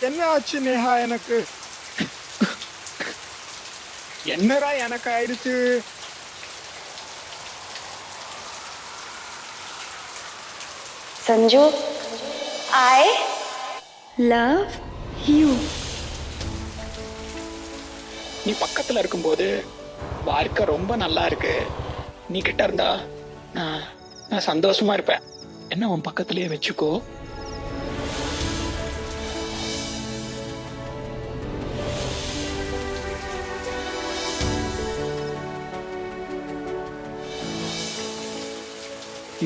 என்ன ஆச்சு நேஹா? எனக்கு என்னடா எனக்கு ஆயிடுச்சு? Sanju, I love you. நீ பக்கத்துல இருக்கும்போது வாழ்க்கை ரொம்ப நல்லா இருக்கு. நீ கிட்ட இருந்தா நான் நான் சந்தோஷமா இருப்பேன். என்ன உன் பக்கத்திலேயே வச்சுக்கோ.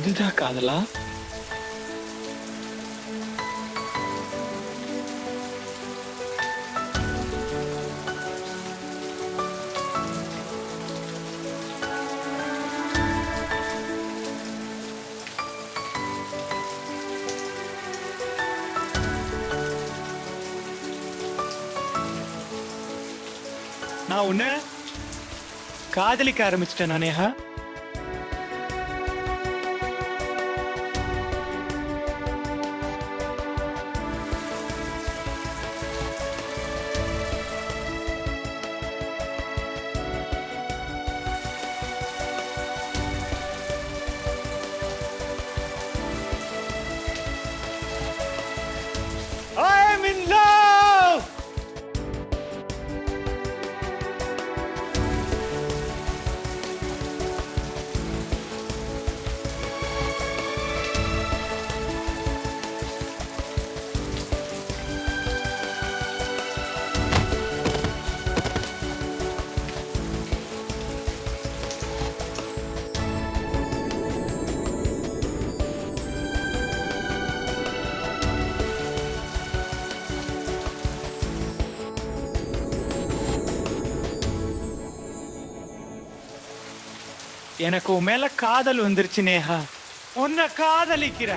இதுதான் காதலா? நான் உன்னை காதலிக்க ஆரம்பிச்சிட்டேன் Neha. I am in love. எனக்கு உன் மேல காதல் வந்துருச்சு நேஹா. உன்னை காதலிக்கிற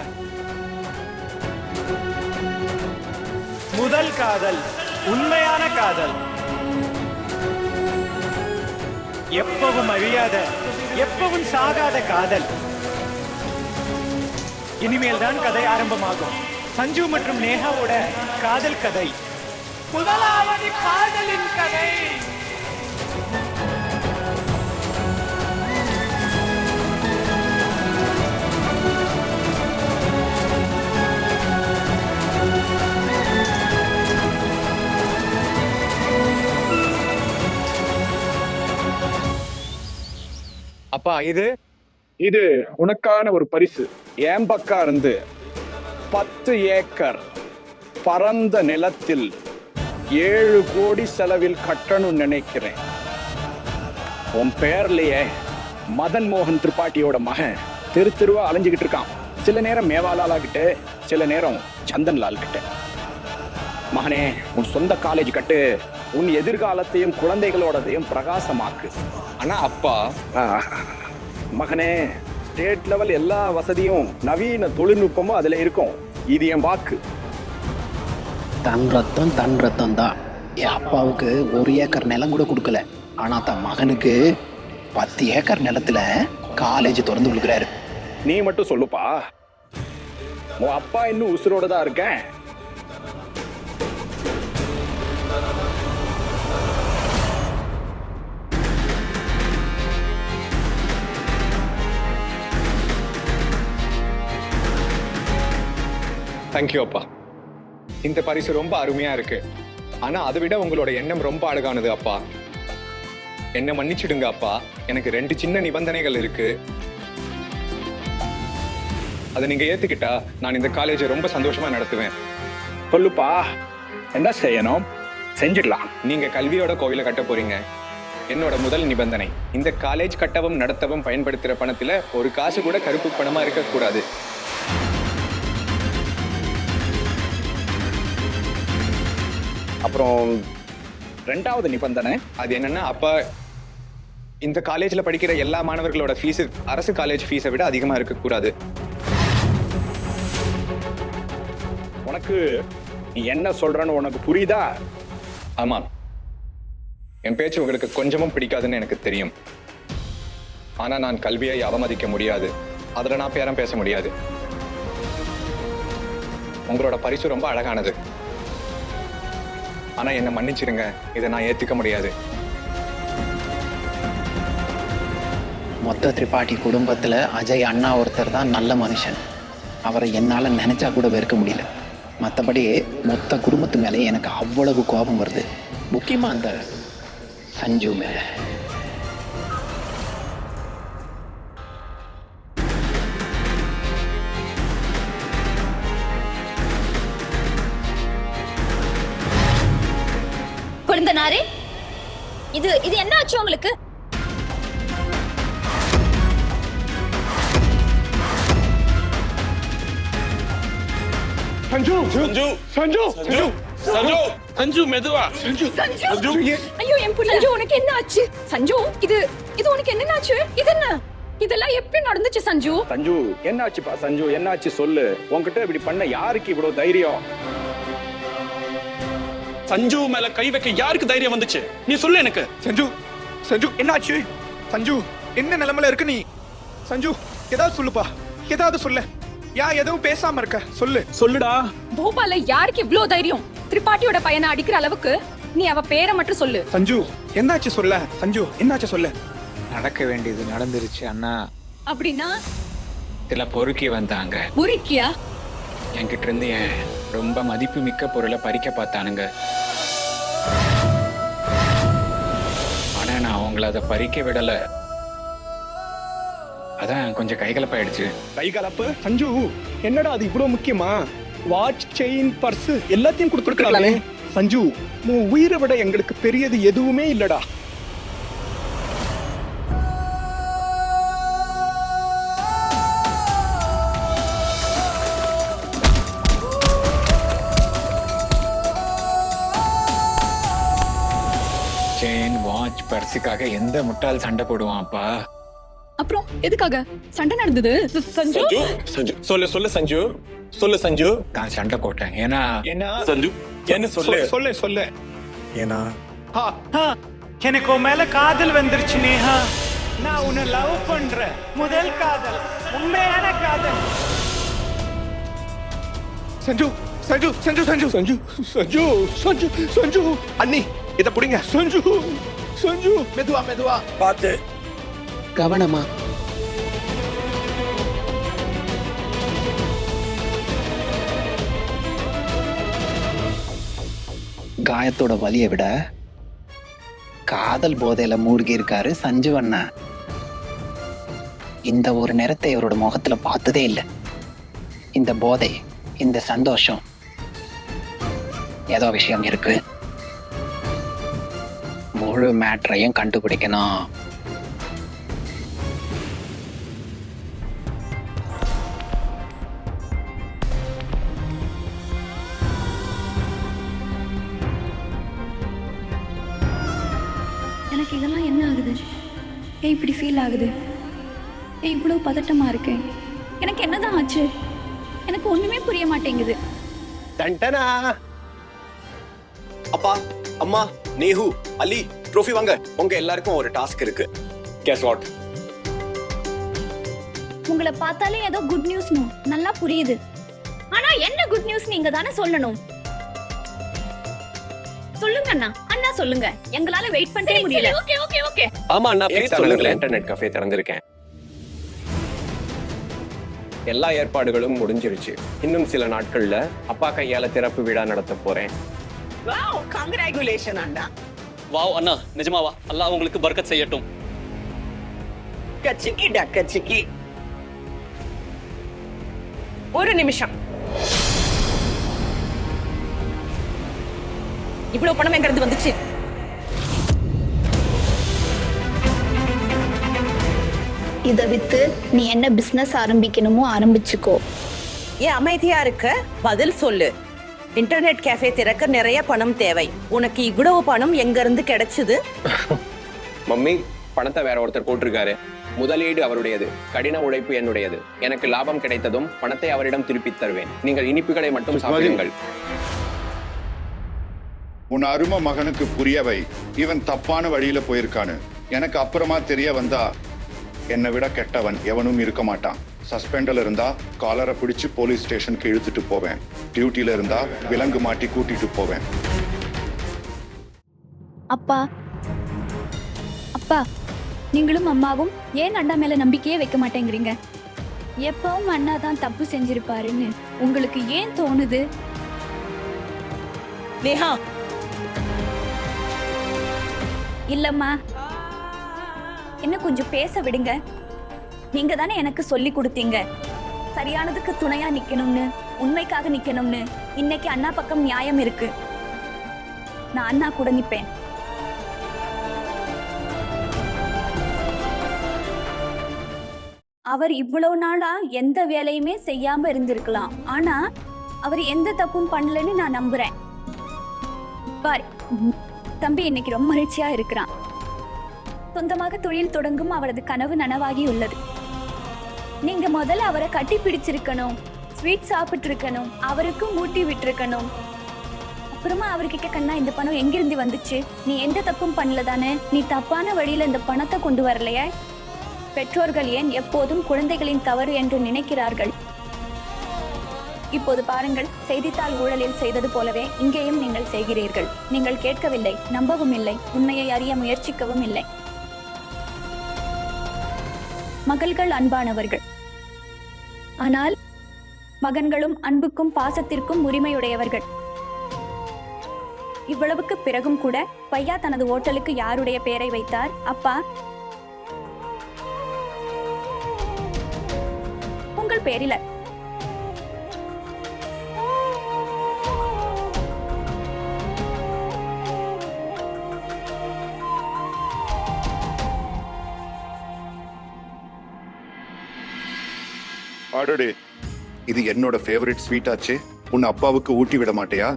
முதல் காதல், உண்மையான காதல், எப்பவும் அழியாத, எப்பவும் சாகாத காதல். இனிமேல் தான் கதை ஆரம்பமாகும். சஞ்சு மற்றும் நேஹாவோட காதல் கதை. முதலாவது காதலின் கதை. அப்பா, இது உனக்கான ஒரு பரிசு. என் பக்கம் இருந்து 10 ஏக்கர் பரந்த நிலத்தில் 7 கோடி செலவில் கட்டணும்னு நினைக்கிறேன். உன் பேர்லயே மதன் மோகன் திரிபாட்டியோட மகன் தெரு தெருவா அலைஞ்சுக்கிட்டு இருக்கான். சில நேரம் மேவாலாலா கிட்ட, சில நேரம் சந்தன்லால் கிட்ட. மகனே, உன் சொந்த காலேஜ் கட்டு. உன் எதிர்காலத்தையும் குழந்தைகளோடதையும் பிரகாசமாக்கு. ஆனா அப்பா, மகனே, ஸ்டேட் லெவல் எல்லா வசதியும் நவீன தொழில்நுட்பமும் அதுல இருக்கும். இது என் வாக்கு. தன் ரத்தம் தான். என் அப்பாவுக்கு 1 ஏக்கர் நிலம் கூட கொடுக்கல. ஆனா தன் மகனுக்கு 10 ஏக்கர் நிலத்துல காலேஜ் திறந்து கொடுக்குறாரு. நீ மட்டும் சொல்லுப்பா, உன் அப்பா இன்னும் உசுரோட தான் இருக்கேன். தேங்க்யூ அப்பா. இந்த பரிசு ரொம்ப அருமையா இருக்கு. ஆனா அதை விட உங்களோட எண்ணம் ரொம்ப அழகானது அப்பா. என்ன மன்னிச்சிடுங்க அப்பா. எனக்கு 2 சின்ன நிபந்தனைகள் இருக்கு. அதை நீங்க ஏத்துக்கிட்டா நான் இந்த காலேஜை ரொம்ப சந்தோஷமா நடத்துவேன். சொல்லுப்பா, என்ன செய்யணும்? செஞ்சிடலாம். நீங்க கல்வியோட கோவிலை கட்ட போறீங்க. என்னோட முதல் நிபந்தனை, இந்த காலேஜ் கட்டவும் நடத்தவும் பயன்படுத்துற பணத்துல ஒரு காசு கூட கருப்பு பணமா இருக்கக்கூடாது. அப்புறம் 2வது நிபந்தனை அது என்னன்னா, அப்பா இந்த காலேஜ்ல படிக்கிற எல்லா மாணவர்களோட ஃபீஸ் அரசு காலேஜ் ஃபீஸை விட அதிகமா இருக்கக்கூடாது. உனக்கு நீ என்ன சொல்றன்னு உனக்கு புரியுதா? ஆமா, என் பேச்சு உங்களுக்கு கொஞ்சமும் பிடிக்காதுன்னு எனக்கு தெரியும். ஆனா நான் கல்வியை அவமதிக்க முடியாது. அதுல நான் பேரம் பேச முடியாது. உங்களோட பரிசு ரொம்ப அழகானது. ஆனா என்னை மன்னிச்சிடுங்க, இதை நான் ஏத்துக்க முடியாது. மொத்த திரிபாட்டி குடும்பத்தில் அஜய் அண்ணா ஒருத்தர் தான் நல்ல மனுஷன். அவரை என்னால் நினச்சா கூட வெறுக்க முடியல. மற்றபடி மொத்த குடும்பத்து மேலே எனக்கு அவ்வளவு கோபம் வருது, முக்கியமாக அந்த சஞ்சு மேலே. கொழுந்தனாரே, இது இது என்ன ஆச்சு உங்களுக்கு? சஞ்சு சஞ்சு சஞ்சு சஞ்சு சஞ்சு சஞ்சு மெதுவா சஞ்சு சஞ்சு, ஐயோ என் புள்ள. சஞ்சு, உனக்கு என்ன ஆச்சு? சஞ்சு, இது இது உனக்கு என்ன ஆச்சு? இது என்ன? இதெல்லாம் எப்படி நடந்துச்சு சஞ்சு? சஞ்சு என்னாச்சுப்பா? சஞ்சு என்னாச்சு சொல்லு. உன்கிட்ட இப்படி பண்ண யாருக்கு இவ்வளவு தைரியம்? சஞ்சு மேல கை வைக்க யாருக்கு தைரியம் வந்துச்சு? நீ சொல்லு எனக்கு. சஞ்சு, சஞ்சு என்னாச்சு? சஞ்சு என்ன நிலைமையில இருக்கு நீ? சஞ்சு ஏதாவது சொல்லுப்பா, ஏதாவது சொல்லு. எதுவும் பேசாம இருக்க, சொல்லு. சொல்லுடா. போபால யாருக்கு இவ்ளோ தைரியம்? திரிபாட்டியோட பையனை அடிக்கிற அளவுக்கு நீ அவ பேரை மட்டும் சொல்லு. சஞ்சு என்னாச்சு சொல்ல? சஞ்சு என்னாச்சு சொல்லு. நடக்க வேண்டியது நடந்துருச்சு அண்ணா. அப்படின்னா இதுல பொறுக்கி வந்தாங்க. உரிக்கியா? என்கிட்ட இருந்து என் ரொம்ப மதிப்பு மிக்க பொருளை பறிக்க பார்த்தானுங்க. ஆனா நான் அவங்கள அதை பறிக்க விடல. அதான் கொஞ்சம் கைகலப்பாயிடுச்சு. கை கலப்பு? சஞ்சு என்னடா அது இவ்வளவு முக்கியமா? வாட்ச், செயின், பர்ஸ் எல்லாத்தையும் கொடுத்துருக்கலாமே. சஞ்சு உன் உயிரை விட எங்களுக்கு பெரியது எதுவுமே இல்லடா. செயின், வாட்ச், பர்ஸுக்காக எந்த முட்டாள் சண்டை போடுவான் அப்பா? அப்புறம் எதுக்காக சண்டை நடந்தது? சஞ்சு, சஞ்சு சொல்லு சொல்லு சஞ்சு சொல்லு சஞ்சு. நான் சண்டை போட்டேன். ஏன்னா சஞ்சு என்ன சொல்லு சொல்லு சொல்லு. ஏன்னா எனக்கு உன் மேல காதல் வந்துருச்சு நேஹா. நான் உன்னை லவ் பண்றேன். முதல் காதல், உண்மையான காதல். சஞ்சு சஞ்சு சஞ்சு சஞ்சு சஞ்சு சஞ்சு சஞ்சு சஞ்சு அண்ணி இத புடிங்க. சஞ்சு சஞ்சு மெதுவா மெதுவா பார்த்து கவனமா. காயத்தோட வலியை விட காதல் போதையில மூழ்கி இருக்காரு சஞ்சு அண்ணா. இந்த ஒரு நேரத்தை இவரோட முகத்துல பார்த்ததே இல்லை. இந்த போதை, இந்த சந்தோஷம், ஏதோ விஷயம் இருக்கு. முழு மேட்ரையும் கண்டுபிடிக்கணும். எனக்கு இதெல்லாம் என்ன ஆகுது? ஏன் இப்படி ஃபீல் ஆகுது? ஏன் இவ்வளோ பதட்டமா இருக்கேன்? எனக்கு என்னதான் ஆச்சு? எனக்கு ஒண்ணுமே புரிய மாட்டேங்குது. டண்டனா. அப்பா, அம்மா, நேஹு, அலி, ட்ரோஃபி வாங்க. உங்க எல்லாருக்கும் ஒரு டாஸ்க் இருக்கு. Guess what? உங்களை பார்த்தாலே ஏதோ குட் நியூஸ் நல்லா புரியுது. ஆனா என்ன குட் நியூஸ் நீங்க தானே சொல்லணும். சொல்லுங்க அண்ணா. அண்ணா சொல்லுங்க. எங்களால வெயிட் பண்ணவே முடியல. Okay okay okay. ஆமா அண்ணா, ப்ளீஸ் சொல்லுங்க. இன்டர்நெட் கஃபே திறந்திருக்கேன். எல்லா ஏற்பாடுகளும் முடிஞ்சிருச்சு. இன்னும் சில நாட்கள்ல அப்பா கையால திறப்பு விழா நடத்த போறேன். வாவ், கங்க்ராச்சுலேஷன் அண்ணா. வாவ் அண்ணா, நிஜமாவா? அல்லாஹ் உங்களுக்கு பர்க்கத் செய்யட்டும். கச்சிக்கி டக்கச்சிக்கி. ஒரு நிமிஷம். இவ்வளவு பணம் எங்க இருந்து வந்துச்சு? இதை வித்து நீ என்ன பிசினஸ் ஆரம்பிக்கணுமோ ஆரம்பிச்சுக்கோ. ஏன் அமைதியா இருக்க? பதில் சொல்லு. இன்டர்நெட் கேஃபே திறக்க நிறைய பணம் தேவை. உனக்கு இவ்வளவு பணம் எங்க இருந்து கிடைச்சது? மம்மி, பணத்தை வேற ஒருத்தர் போட்டிருக்காரு. முதலீடு அவருடையது, கடின உழைப்பு என்னுடையது. எனக்கு லாபம் கிடைத்ததும் பணத்தை அவரிடம் திருப்பித் தருவேன். நீங்கள் இனிப்புகளை மட்டும் சாப்பிடுங்கள். உன் அருமை மகனுக்கு புரியவை, இவன் தப்பான வழியில போயிருக்கான்னு எனக்கு அப்புறமா தெரிய வந்தா என்னை விட கெட்டவன் எவனும் இருக்க மாட்டான். சஸ்பெண்டல இருந்தா காலரை பிடிச்சு போலீஸ் ஸ்டேஷனுக்கு இழுத்துட்டு போவேன். டியூட்டில இருந்தா விலங்கு மாட்டி கூட்டிட்டு போவேன். அப்பா அப்பா, நீங்களும் அம்மாவும் ஏன் அண்ணா மேல நம்பிக்கையே வைக்க மாட்டேங்கிறீங்க? எப்பவும் அண்ணா தான் தப்பு செஞ்சிருப்பாருன்னு உங்களுக்கு ஏன் தோணுது? நேஹா, இல்லம்மா, என்ன கொஞ்சம் பேச விடுங்க. நீங்க தானே எனக்கு சொல்லி கொடுத்தீங்க சரியானதுக்கு துணையா நிக்கணும்னு, உண்மைக்காக நிக்கணும்னு. இன்னைக்கு அண்ணா பக்கம் நியாயம் இருக்கு. நான் அண்ணா கூட நிப்பேன். அவர் இவ்வளவு நாளா எந்த வேலையுமே செய்யாம இருந்திருக்கலாம். ஆனா அவர் எந்த தப்பும் பண்ணலன்னு நான் நம்புறேன். பார், தம்பி இன்னைக்கு ரொம்ப மகிழ்ச்சியா இருக்கிறான். சொந்தமாக தொழில் தொடங்கும் அவரது கனவு நனவாகி உள்ளது. நீங்க முதல்ல அவரை கட்டி பிடிச்சிருக்கணும், ஸ்வீட் சாப்பிட்டு இருக்கணும், அவருக்கும் ஊட்டி விட்டுருக்கணும். அப்புறமா அவர்கிட்ட கண்ணா இந்த பணம் எங்கிருந்து வந்துச்சு, நீ எந்த தப்பும் பண்ணல தானே, நீ தப்பான வழியில இந்த பணத்தை கொண்டு வரலையே. பெற்றோர்கள் ஏன் எப்போதும் குழந்தைகளின் தவறு என்று நினைக்கிறார்கள்? இப்போது பாருங்கள், செய்தித்தாள் ஊழலில் செய்தது போலவே இங்கேயும் நீங்கள் செய்கிறீர்கள். நீங்கள் கேட்கவில்லை, நம்பவும் இல்லை, உண்மையை அறிய முயற்சிக்கவும் இல்லை. மகள்கள் அன்பானவர்கள், ஆனால் மகன்களும் அன்புக்கும் பாசத்திற்கும் உரிமையுடையவர்கள். இவ்வளவுக்கு பிறகும் கூட பையா தனது ஓட்டலுக்கு யாருடைய பெயரை வைத்தார்? அப்பா, உங்கள் பேரில. ஆடோடே, இது என்னோட ஃபேவரட் ஸ்வீட் ஆச்சே. உன் அப்பாவுக்கு ஊட்டி விட மாட்டியா?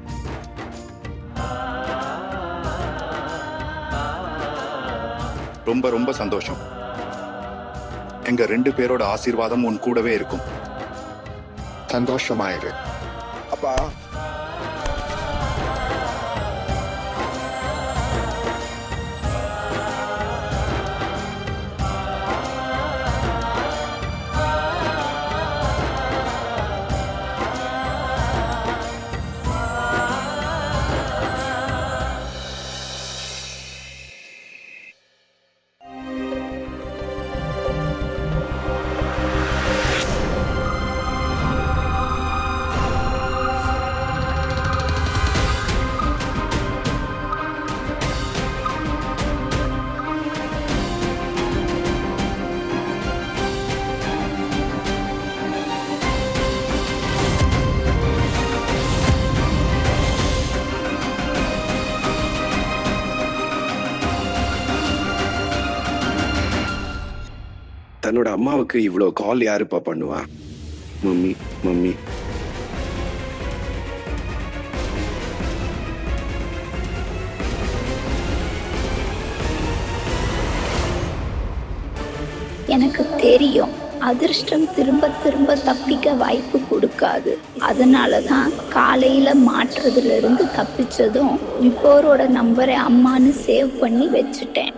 ரொம்ப ரொம்ப சந்தோஷம். எங்க 2 பேரோட ஆசீர்வாதம் உன் கூடவே இருக்கும். சந்தோஷமாயிரு. அப்பா, தன்னோட அம்மாவுக்கு இவ்வளோ கால் யாருப்பா பண்ணுவா? Mummy mummy. எனக்கு தெரியும், அதிர்ஷ்டம் திரும்ப திரும்ப தப்பிக்க வாய்ப்பு கொடுக்காது. அதனாலதான் காலையில மாற்றுறதுல இருந்து தப்பிச்சதும் பிஃபோரோட நம்பரை அம்மான்னு சேவ் பண்ணி வச்சுட்டேன்.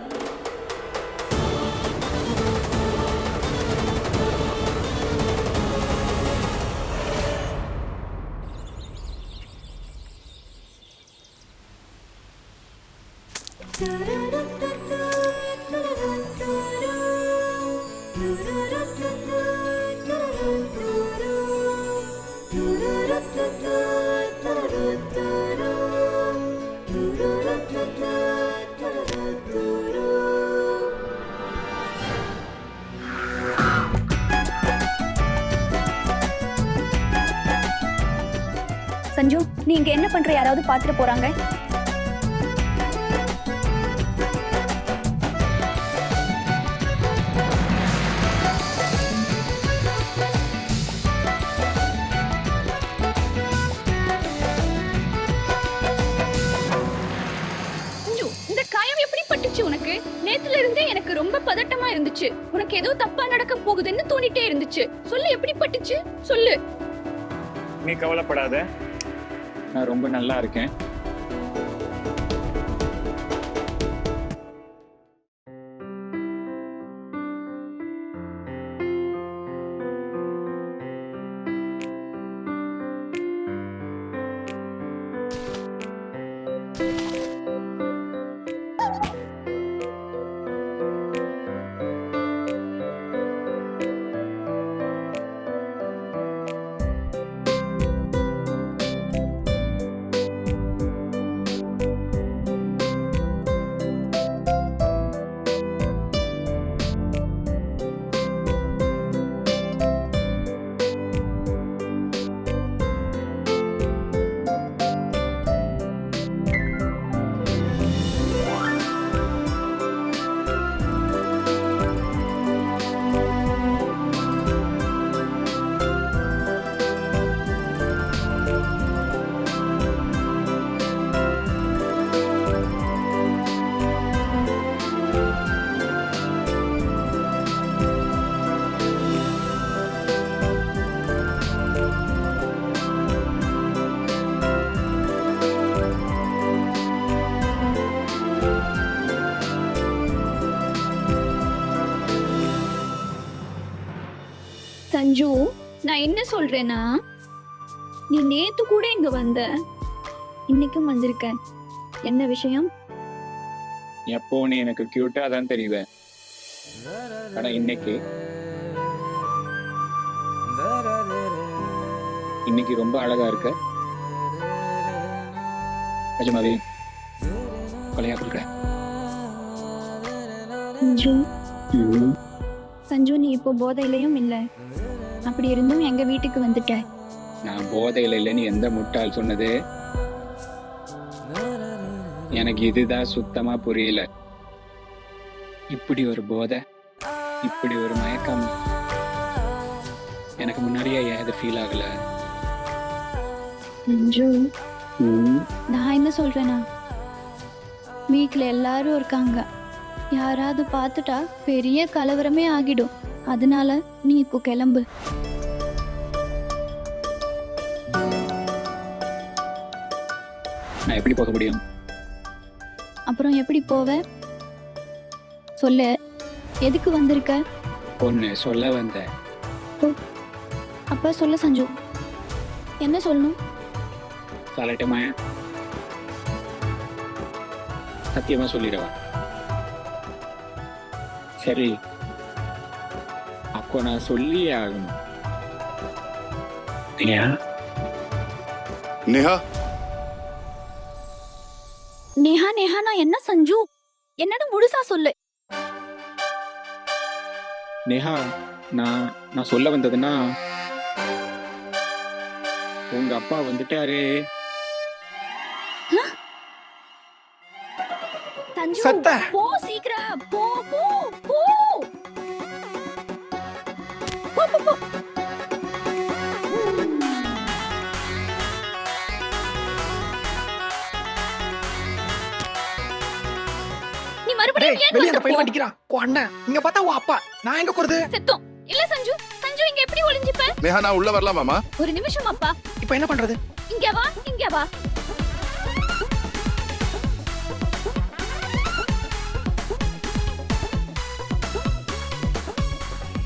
சஞ்சு, நீ இங்க என்ன பண்ற? யாராவது பாத்துட்டு போறாங்க. இந்த காயம் எப்படி பட்டுச்சு உனக்கு? நேத்துல இருந்தே எனக்கு ரொம்ப பதட்டமா இருந்துச்சு. உனக்கு ஏதோ தப்பா நடக்க போகுதுன்னு தோணிட்டே இருந்துச்சு. சொல்லு, எப்படி பட்டுச்சு சொல்லு. நீ கவலைப்படாத, நான் ரொம்ப நல்லா இருக்கேன். சஞ்சு, நான் என்ன சொல்றேன்னா, நீ நேத்து கூட இங்க வந்த, இன்னைக்கும் வந்திருக்க. என்ன விஷயம்? எப்போ நீ எனக்கு கியூட்டா தான் தெரியுத, ஆனா இன்னைக்கு ரொம்ப அழகா இருக்க. நிஜமாவே கொலையா கொடுக்க. சஞ்சு, சஞ்சு, நீ இப்போ போதையிலையும் இல்ல, அப்படி இருந்தும் எங்க வீட்டுக்கு வந்துட்ட. நான் போதையில இல்லைன்னு எந்த முட்டாள் சொன்னது? எனக்கு இதுதான் சுத்தமா புரியல. இப்படி ஒரு போதை, இப்படி ஒரு மயக்கம் எனக்கு முன்னாடியே ஏது ஃபீல் ஆகல. சஞ்சு, நான் என்ன சொல்றேன்னா, வீட்டுல எல்லாரும் இருக்காங்க, யாராவது பார்த்துட்டா பெரிய கலவரமே ஆகிடும். அதனால நீ இப்போ கிளம்பு. நான் எப்படி போக முடியும்? அப்புறம் எப்படி போவ? சொல்லு, எதுக்கு வந்திருக்க? ஒன்னு சொல்ல வந்த. அப்பா சொல்ல சஞ்சு, என்ன சொல்லணும்? சொல்லட்டுமா? சத்தியமா சொல்லிடுவா. சரி, அப்போ நான் சொல்லியே ஆகணும். நேஹா, நேஹா, நேஹா, நான் என்ன சஞ்சு? என்னோட முழுசா சொல்லு. நேஹா, நான் சொல்ல வந்ததுன்னா, உங்க அப்பா வந்துட்டாரு. சஞ்சு, சத்த. போ சீக்கிரம், போ போ போ போ போ போ. நீ மறுபடியும் ஏன் வெளிய அந்த வந்த? பையன் அடிக்கிறான். ஓ அண்ணன், இங்க பார்த்தா உன் அப்பா. நான் எங்க போறது? செத்தோம். இல்ல சஞ்சு, சஞ்சு இங்க எப்படி ஒளிஞ்சிப்ப? நேஹா, நான் உள்ள வரலாமாமா? ஒரு நிமிஷம் அப்பா. இப்போ என்ன பண்றது? இங்க வா, இங்க வா.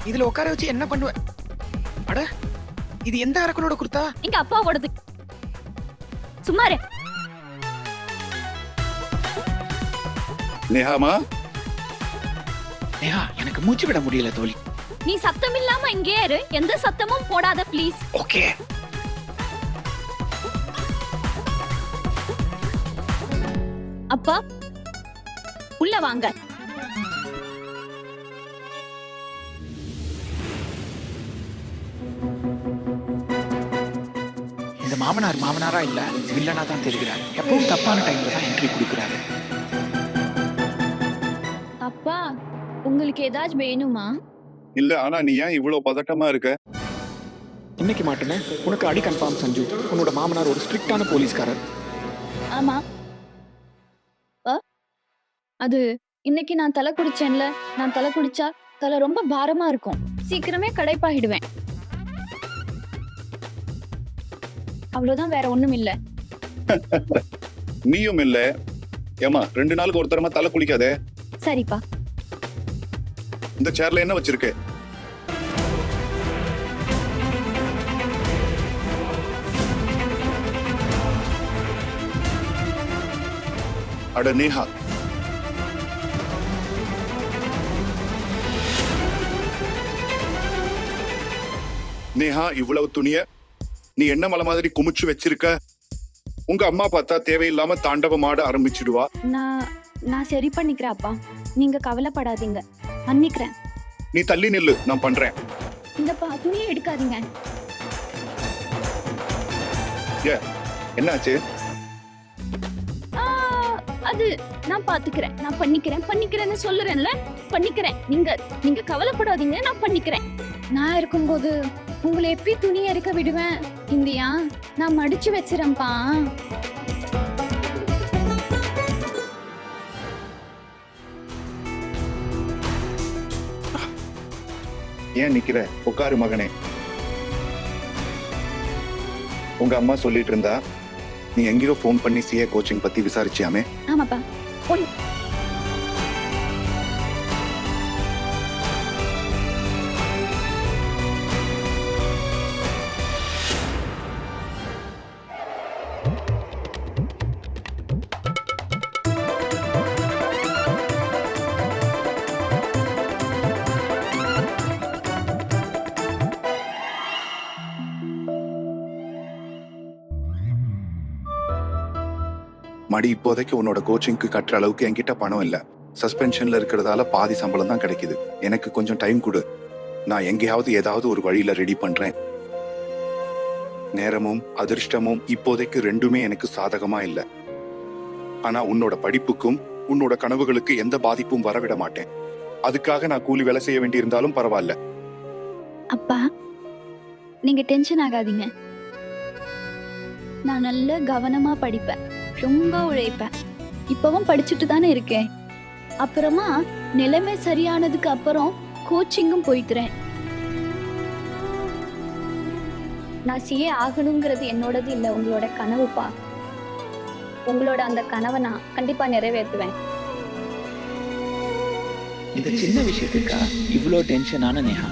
இதுல உட்கார வச்சு என்ன பண்ணுவ? அட, இது எந்த அரக்கனோட குர்தா? எங்க அப்பாவோடது. சும்மா இரு. நேஹாமா, நேஹா, எனக்கு மூச்சு விட முடியல தோழி. நீ சத்தம் இல்லாம இங்கே இரு, எந்த சத்தமும் போடாத ப்ளீஸ். ஓகே. அப்பா, உள்ள வாங்க. இந்த மாமனாரா இல்ல வில்லனா தான் தெரிகிறார். எப்பவும் தப்பான டைம்ல தான் என்ட்ரி கொடுக்கிறாரு. அப்பா, உங்களுக்கு ஏதாச்சும் வேணுமா? இல்ல, ஆனா நீ ஏன் இவ்வளவு பதட்டமா இருக்க? இன்னைக்கு மாட்டுன உனக்கு அடி கன்ஃபார்ம் சஞ்சு. உன்னோட மாமனார் ஒரு ஸ்ட்ரிக்டான போலீஸ்காரர். ஆமா. அது இன்னைக்கு நான் தலை குடிச்சேன்ல, நான் தலை குடிச்சா தலை ரொம்ப பாரமா இருக்கும், சீக்கிரமே கடைப்பாகிடுவேன். அவ்வளவுதான், வேற ஒண்ணும் இல்ல. நீயும் இல்ல. ஏமா, 2 நாளுக்கு ஒரு தரமா தலை குளிக்காதே. சரிப்பா. இந்த சேர்ல என்ன வச்சிருக்கு? அட நேஹா, நேஹா, இவ்வளவு துணிய நீ என்ன மலை மாதிரி குமிச்சு வச்சிருக்க? உங்க அம்மா பார்த்தா தேவையில்லாம தாண்டவம் ஆட ஆரம்பிச்சிடுவா. நான் சரி பண்ணிக்கிறேன் அப்பா, நீங்க கவலைப்படாதீங்க, பண்ணிக்கிறேன். நீ தள்ளி நில்லு, நான் பண்றேன். இந்தப்பா, துணியை எடுக்காதீங்க. என்னாச்சு? அது நான் பாத்துக்கிறேன், நான் பண்ணிக்கிறேன்னு சொல்லுறேன்ல, பண்ணிக்கிறேன். நீங்க கவலைப்படாதீங்க, நான் பண்ணிக்கிறேன். நான் இருக்கும்போது உங்களை எப்படி துணி எடுக்க விடுவேன்? இந்தியா, நான் மடிச்சு வச்சிரேன்ப்பா. ஏன் நிக்கிற? உட்காரு மகனே. உங்க அம்மா சொல்லிட்டு இருந்தா நீ எங்கேயோ போன் பண்ணி சிஏ கோச்சிங் பத்தி விசாரிச்சியாமே? ஆமாப்பா. மடி இப்போதைக்கு உன்னோட கோச்சிங்க்கு கட்டுற அளவுக்கு என்கிட்ட பணம் இல்ல. சஸ்பென்ஷன்ல இருக்கிறதால பாதி சம்பளம் தான் கிடைக்குது. எனக்கு கொஞ்சம் டைம் கொடு. நான் எங்கேயாவது ஏதாவது ஒரு வழியில ரெடி பண்றேன். நேரமும் அதிர்ஷ்டமும் இப்போதைக்கு ரெண்டுமே எனக்கு சாதகமா இல்ல. ஆனா உன்னோட படிப்புக்கும் உன்னோட கனவுகளுக்கு எந்த பாதிப்பும் வரவிட மாட்டேன். அதுக்காக நான் கூலி வேலை செய்ய வேண்டியிருந்தாலும் பரவாயில்ல. அப்பா நீங்க டென்ஷன் ஆகாதீங்க. நான் நல்ல கவனமா படிப்பேன், ரொம்ப உழைப்பேன். இப்பவும் படிச்சுட்டு தானே இருக்கேன். அப்புறமா நிலைமை சரியானதுக்கு அப்புறம் கோச்சிங்கும் போய்க்கிறேன். நான் சிஏ ஆகணுங்கிறது என்னோடது இல்லை, உங்களோட கனவுப்பா. உங்களோட அந்த கனவை நான் கண்டிப்பா நிறைவேற்றுவேன். இந்த சின்ன விஷயத்துக்கா இவ்வளோ டென்ஷனான நேஹா?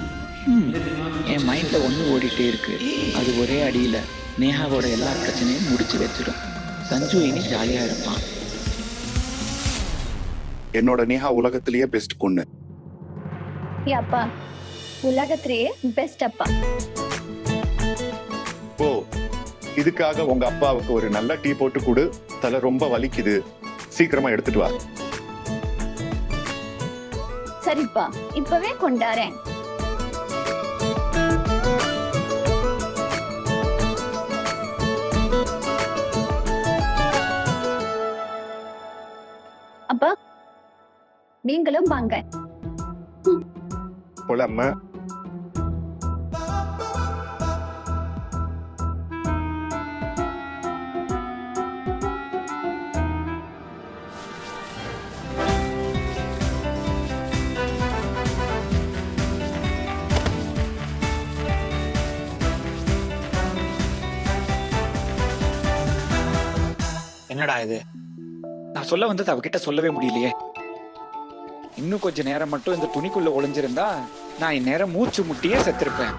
என் மைண்ட்ல ஒன்று ஓடிட்டே இருக்கு. அது ஒரே அடியில நேஹாவோட எல்லா பிரச்சனையும் முடிச்சு வச்சிடும். சஞ்சு இனி ஜாலியா இருப்பான். என்னோட நேஹா உலகத்திலேயே பெஸ்ட் பொண்ணு. ஏ அப்பா, உலகத்திலேயே பெஸ்ட் அப்பா. ஓ, இதுக்காக உங்க அப்பாவுக்கு ஒரு நல்ல டீ போட்டு கொடு. தலை ரொம்ப வலிக்குது, சீக்கிரமா எடுத்துட்டு வா. சரிப்பா, இப்பவே கொண்டாரேன். அப்பா நீங்களும் வாங்க. போலாமா? என்னடா இது? நான் சொல்ல வந்தது அவகிட்ட சொல்லவே முடியலையே. இன்னும் கொஞ்ச நேரம் மட்டும் இந்த துணிக்குள்ள ஒளிஞ்சிருந்தா நான் இந்நேரம் மூச்சு முட்டியே செத்திருப்பேன்.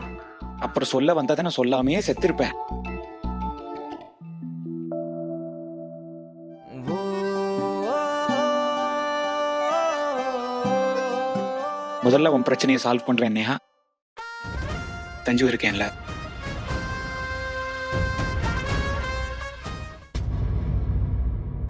அப்புறம் சொல்ல வந்ததை நான் சொல்லாமையே செத்திருப்பேன். முதல்ல உன் பிரச்சனையை சால்வ் பண்றேன் நேஹா. தஞ்சு இருக்கேன்ல,